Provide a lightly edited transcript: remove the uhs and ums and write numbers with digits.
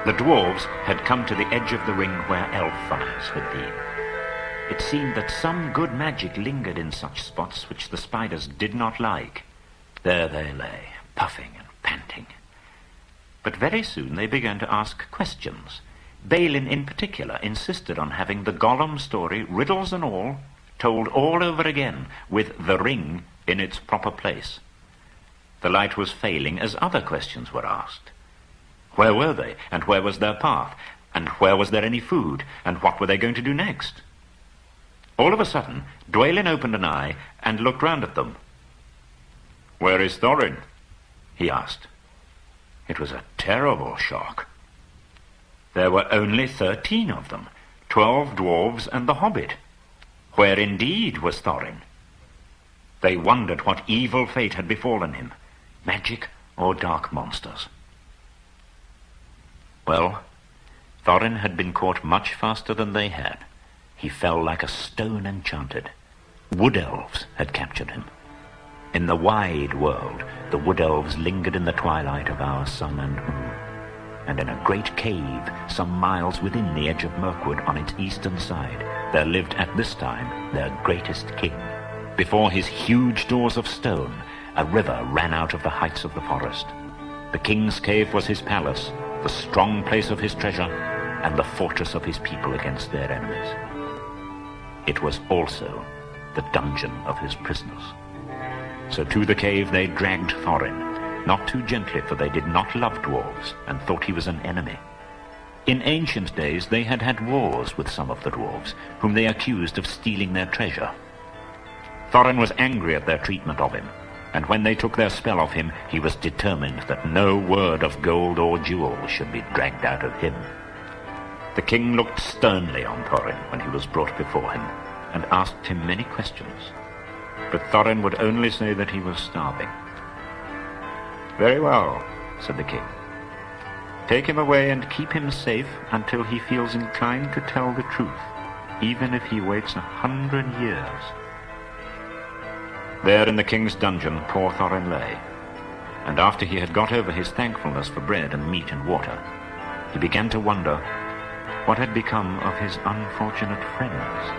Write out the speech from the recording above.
The dwarves had come to the edge of the ring where elf fires had been. It seemed that some good magic lingered in such spots which the spiders did not like. There they lay, puffing and panting. But very soon they began to ask questions. Balin in particular insisted on having the Gollum story, riddles and all, told all over again, with the ring in its proper place. The light was failing as other questions were asked. Where were they, and where was their path, and where was there any food, and what were they going to do next? All of a sudden, Dwalin opened an eye and looked round at them. "Where is Thorin?" he asked. It was a terrible shock. There were only 13 of them, 12 dwarves and the hobbit. Where indeed was Thorin? They wondered what evil fate had befallen him, magic or dark monsters. Well, Thorin had been caught much faster than they had. He fell like a stone enchanted. Wood elves had captured him. In the wide world, the wood elves lingered in the twilight of our sun and moon. And in a great cave, some miles within the edge of Mirkwood on its eastern side, there lived at this time their greatest king. Before his huge doors of stone, a river ran out of the heights of the forest. The king's cave was his palace, the strong place of his treasure, and the fortress of his people against their enemies. It was also the dungeon of his prisoners. So to the cave they dragged Thorin, not too gently, for they did not love dwarves and thought he was an enemy. In ancient days they had had wars with some of the dwarves, whom they accused of stealing their treasure. Thorin was angry at their treatment of him, and when they took their spell of him, he was determined that no word of gold or jewels should be dragged out of him. The king looked sternly on Thorin when he was brought before him, and asked him many questions. But Thorin would only say that he was starving. "Very well," said the king. "Take him away and keep him safe until he feels inclined to tell the truth, even if he waits 100 years. There in the king's dungeon poor Thorin lay, and after he had got over his thankfulness for bread and meat and water, he began to wonder what had become of his unfortunate friends.